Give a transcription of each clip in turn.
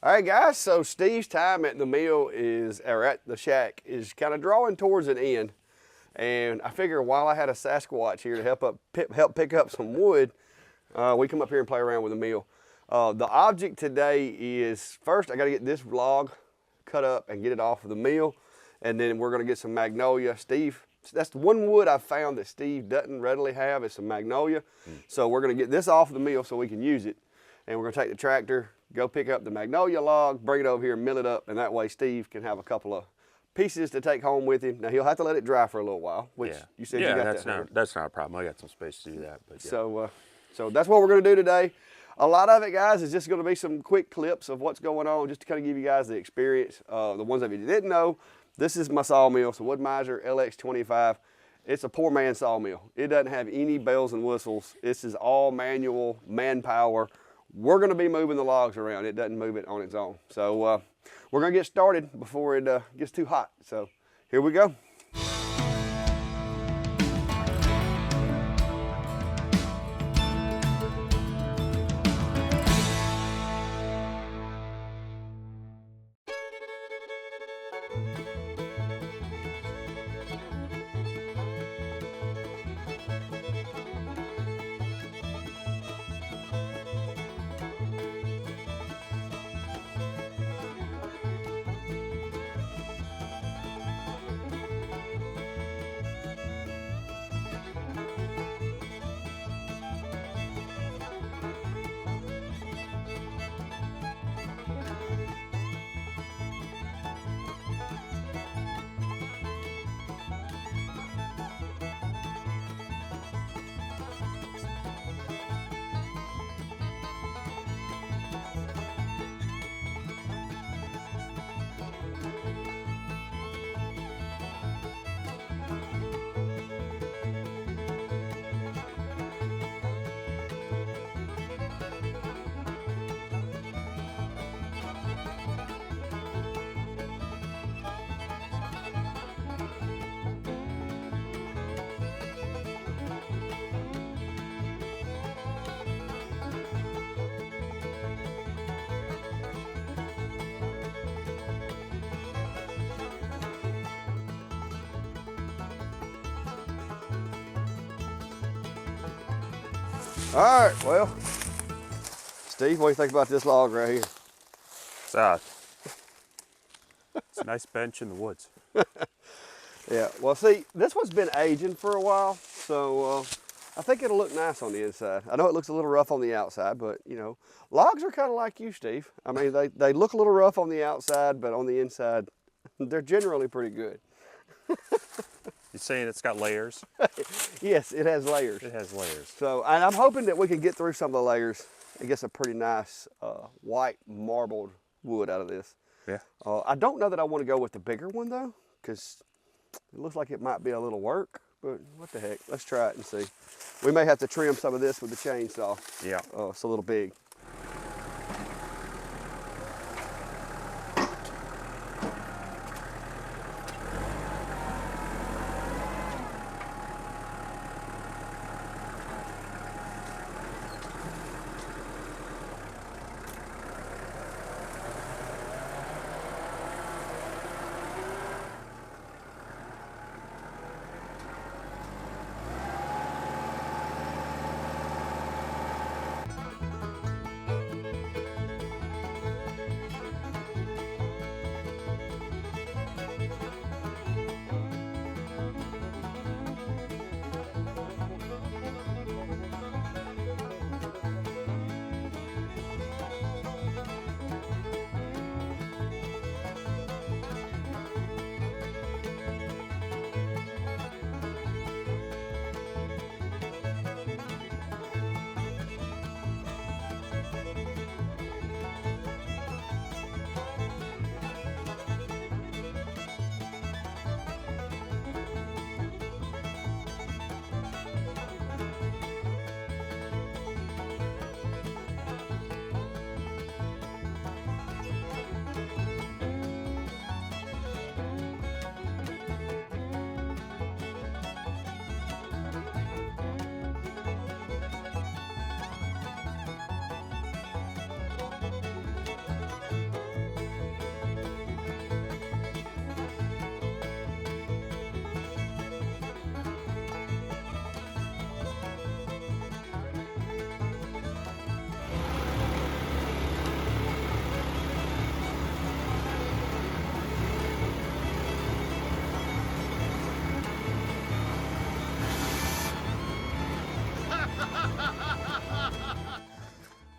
All right, guys, so Steve's time at the mill or at the shack is kind of drawing towards an end. And I figure while I had a Sasquatch here to help pick up some wood, we come up here and play around with the mill. The object today is, first I gotta get this log cut up and get it off of the mill. And then we're gonna get some magnolia. Steve, that's the one wood I've found that Steve doesn't readily have is some magnolia. So we're gonna get this off of the mill so we can use it. And we're gonna take the tractor, go pick up the magnolia log, bring it over here and mill it up, and that way Steve can have a couple of pieces to take home with him. Now he'll have to let it dry for a little while, which you said you got that's not a problem. I got some space to do that. But yeah. So that's what we're gonna do today. A lot of it, guys, is just gonna be some quick clips of what's going on, just to kind of give you guys the experience. The ones of you didn't know, this is my sawmill, it's a Wood Miser LX25. It's a poor man's sawmill. It doesn't have any bells and whistles. This is all manual, manpower. We're gonna be moving the logs around. It doesn't move it on its own. So we're gonna get started before it gets too hot. So here we go. All right, well, Steve, what do you think about this log right here? It's a nice bench in the woods. Yeah, well, see, this one's been aging for a while, so I think it'll look nice on the inside. I know it looks a little rough on the outside, but, you know, logs are kind of like you, Steve. I mean, they look a little rough on the outside, but on the inside, they're generally pretty good. You're saying it's got layers? Yes, it has layers. It has layers. So, and I'm hoping that we can get through some of the layers and get some pretty nice white marbled wood out of this. Yeah. I don't know that I want to go with the bigger one though, because it looks like it might be a little work, but what the heck, let's try it and see. We may have to trim some of this with the chainsaw. Yeah. It's a little big.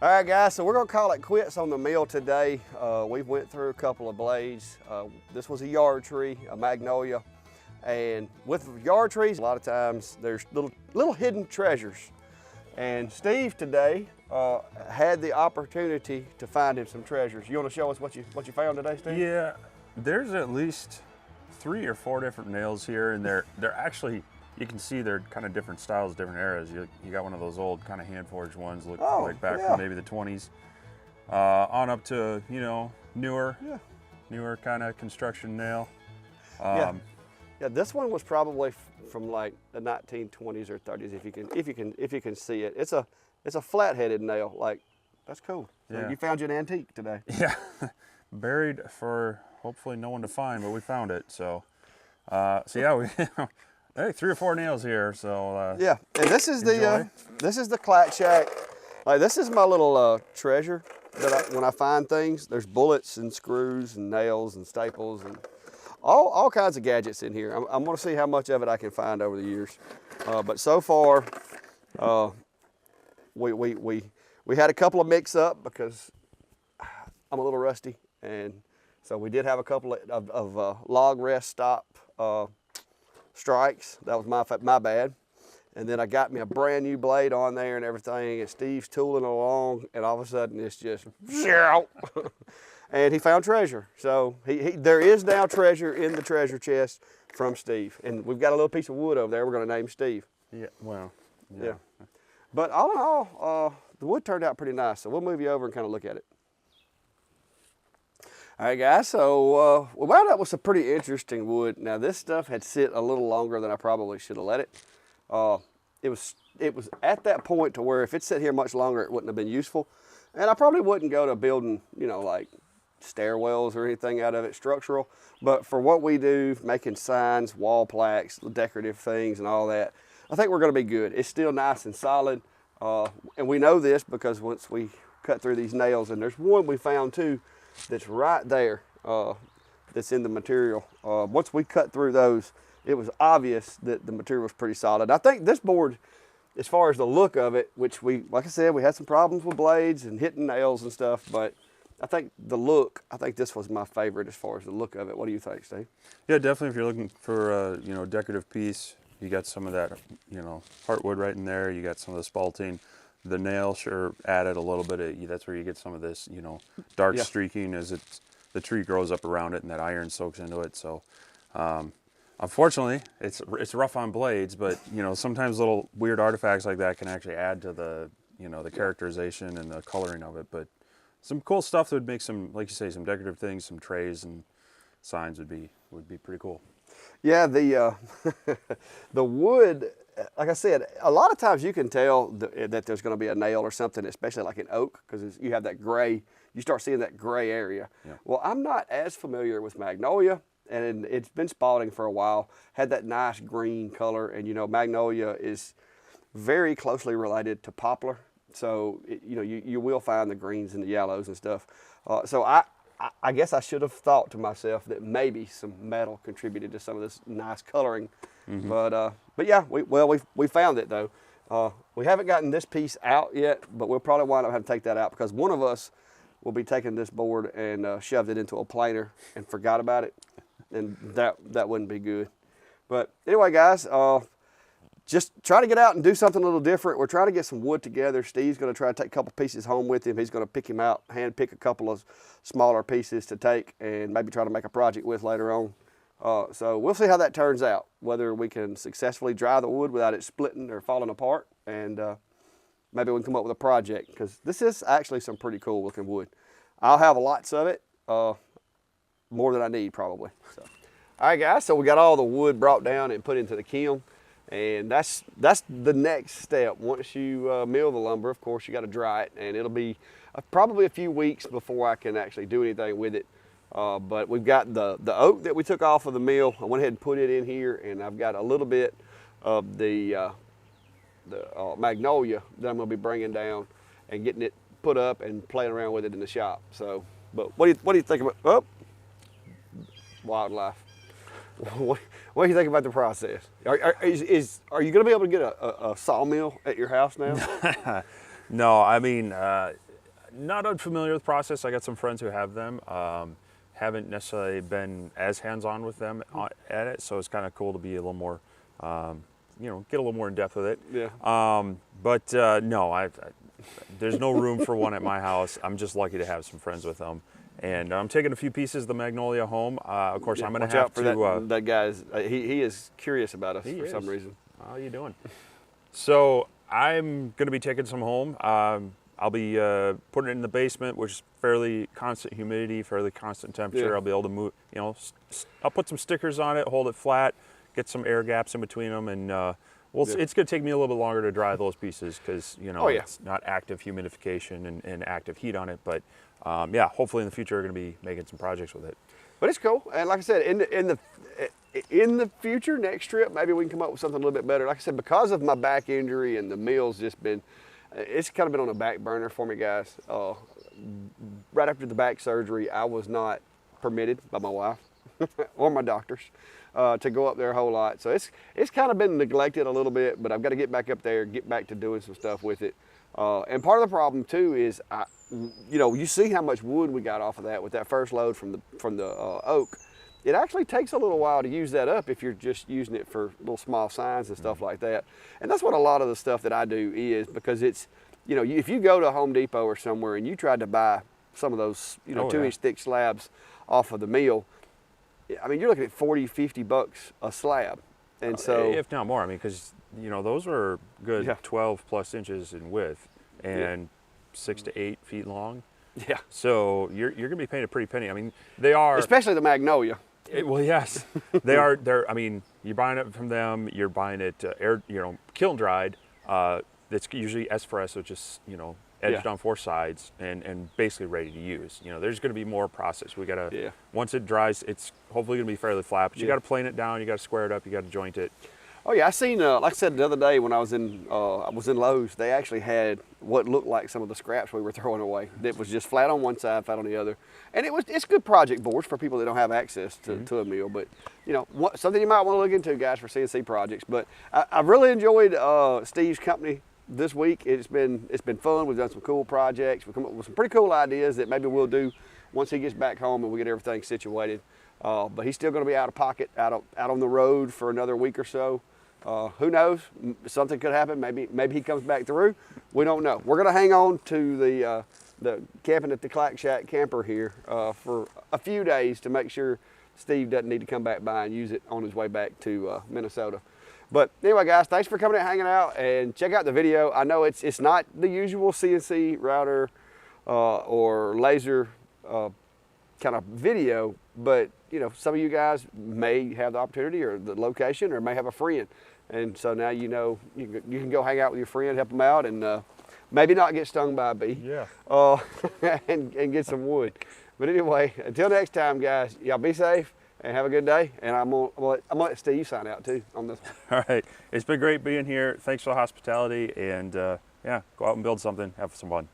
All right, guys, so we're gonna call it quits on the mill today. We went through a couple of blades. This was a yard tree, a magnolia. And with yard trees, a lot of times there's little hidden treasures. And Steve today had the opportunity to find him some treasures. You wanna show us what you found today, Steve? Yeah, there's at least 3 or 4 different nails here, and they're actually, you can see they're kind of different styles, different eras. You got one of those old kind of hand forged ones, look like back from maybe the 20s, on up to, you know, newer kind of construction nail. Yeah, this one was probably from like the 1920s or 30s, if you can see it. It's a flat-headed nail. Like, that's cool. Yeah. You found your antique today. Yeah, buried for hopefully no one to find, but we found it. So yeah, we. Hey, 3 or 4 nails here, so yeah, and this is the clat shack. Like, this is my little treasure that when I find things, there's bullets and screws and nails and staples and all kinds of gadgets in here. I'm gonna see how much of it I can find over the years. But so far, we had a couple of mix up because I'm a little rusty, and so we did have a couple of log rest stop strikes. That was my bad. And then I got me a brand new blade on there and everything, and Steve's tooling along, and all of a sudden it's just and he found treasure. So there is now treasure in the treasure chest from Steve, and we've got a little piece of wood over there we're going to name Steve. Yeah, well, yeah. But all in all, the wood turned out pretty nice, so we'll move you over and kind of look at it. All right, guys, so we wound up with some pretty interesting wood. Now, this stuff had sit a little longer than I probably should have let it. It was at that point to where if it sat here much longer, it wouldn't have been useful. And I probably wouldn't go to building, you know, like stairwells or anything out of it structural. But for what we do, making signs, wall plaques, decorative things and all that, I think we're going to be good. It's still nice and solid. And we know this because once we cut through these nails, and there's one we found too, that's right there, that's in the material. Once we cut through those, it was obvious that the material was pretty solid. I think this board, as far as the look of it, which like I said, we had some problems with blades and hitting nails and stuff, but I think this was my favorite as far as the look of it. What do you think, Steve? Yeah, definitely. If you're looking for a decorative piece, you got some of that heartwood right in there. You got some of the spalting. The nail sure added a little bit of, that's where you get some of this, dark streaking as the tree grows up around it and that iron soaks into it. So, unfortunately, it's rough on blades, but sometimes little weird artifacts like that can actually add to the, the characterization and the coloring of it. But some cool stuff that would make some, like you say, some decorative things, some trays and signs would be pretty cool. Yeah, the the wood, like I said, a lot of times you can tell that there's going to be a nail or something, especially like in oak, because you have that gray, you start seeing that gray area. Yeah. Well, I'm not as familiar with magnolia, and it's been spalting for a while, had that nice green color, and magnolia is very closely related to poplar, so you will find the greens and the yellows and stuff. So I guess I should have thought to myself that maybe some metal contributed to some of this nice coloring. Mm-hmm. But yeah, we found it though. We haven't gotten this piece out yet, but we'll probably wind up having to take that out because one of us will be taking this board and shoved it into a planer and forgot about it, and that wouldn't be good. But anyway, guys, just try to get out and do something a little different. We're trying to get some wood together. Steve's going to try to take a couple pieces home with him. He's going to pick him out, hand pick a couple of smaller pieces to take and maybe try to make a project with later on. So we'll see how that turns out, whether we can successfully dry the wood without it splitting or falling apart, and maybe we can come up with a project, because this is actually some pretty cool looking wood. I'll have lots of it, more than I need probably. So. All right, guys, so we got all the wood brought down and put into the kiln. And that's the next step. Once you mill the lumber, of course, you got to dry it, and it'll be probably a few weeks before I can actually do anything with it. But we've got the oak that we took off of the mill. I went ahead and put it in here, and I've got a little bit of the magnolia that I'm going to be bringing down and getting it put up and playing around with it in the shop. So, but what do you think about wildlife? What do you think about the process? Are you going to be able to get a sawmill at your house now? No, I mean, Not unfamiliar with the process. I got some friends who have them. Haven't necessarily been as hands-on with them at it, so it's kind of cool to be a little more, you know, get a little more in depth with it. Yeah. But no, there's no room for one at my house. I'm just lucky to have some friends with them. And I'm taking a few pieces of the Magnolia home. Of course, Yeah, I'm going watch to have out for to. that guy's. He is curious about us for some is. reason. How you doing? So I'm going to be taking some home. I'll be putting it in the basement, which is fairly constant humidity, fairly constant temperature. Yeah. I'll be able to move, you know, I'll put some stickers on it, hold it flat, get some air gaps in between them, and it's going to take me a little bit longer to dry those pieces because, you know, it's not active humidification and active heat on it. But yeah, hopefully in the future we're going to be making some projects with it. But it's cool, and like I said, in the future, next trip, maybe we can come up with something a little bit better. Like I said, because of my back injury and the mill's just been, it's kind of been on a back burner for me, guys. Right after the back surgery, I was not permitted by my wife or my doctors to go up there a whole lot. So it's kind of been neglected a little bit, but I've got to get back up there, get back to doing some stuff with it. And part of the problem too is, you know, you see how much wood we got off of that with that first load from the oak. It actually takes a little while to use that up if you're just using it for little small signs and stuff like that. And that's what a lot of the stuff that I do is, because it's, you know, if you go to Home Depot or somewhere and you tried to buy some of those, you know, 2-inch thick slabs off of the mill, I mean, you're looking at $40-50 a slab. And so, if not more, I mean, because, you know, those are good 12 plus inches in width and 6 to 8 feet long. Yeah. So you're going to be paying a pretty penny. I mean, they are. Especially the Magnolia. Well, yes, they are. I mean, you're buying it from them. You're buying it kiln dried. It's usually espresso, which is, you know, edged on 4 sides and basically ready to use. You know, there's going to be more process. We got to once it dries, it's hopefully going to be fairly flat. But you got to plane it down. You got to square it up. You got to joint it. Oh yeah, I seen, like I said the other day when I was in Lowe's, they actually had what looked like some of the scraps we were throwing away. That was just flat on one side, flat on the other. And it's good project boards for people that don't have access to a mill. But, you know, something you might want to look into, guys, for CNC projects. But I've really enjoyed Steve's company this week. It's been fun. We've done some cool projects. We've come up with some pretty cool ideas that maybe we'll do once he gets back home and we get everything situated. But he's still going to be out of pocket, out on the road for another week or so. Who knows? Something could happen. Maybe he comes back through. We don't know. We're going to hang on to the camping at the Clack Shack camper here for a few days to make sure Steve doesn't need to come back by and use it on his way back to Minnesota. But anyway, guys, thanks for coming and hanging out, and check out the video. I know it's not the usual CNC router or laser kind of video, but you know, some of you guys may have the opportunity or the location, or may have a friend, and so now you know you can go hang out with your friend, help them out, and maybe not get stung by a bee. Yeah. And get some wood. But anyway, until next time, guys, y'all be safe and have a good day. And I'm gonna let Steve sign out too on this one. All right. It's been great being here. Thanks for the hospitality, and yeah, go out and build something, have some fun.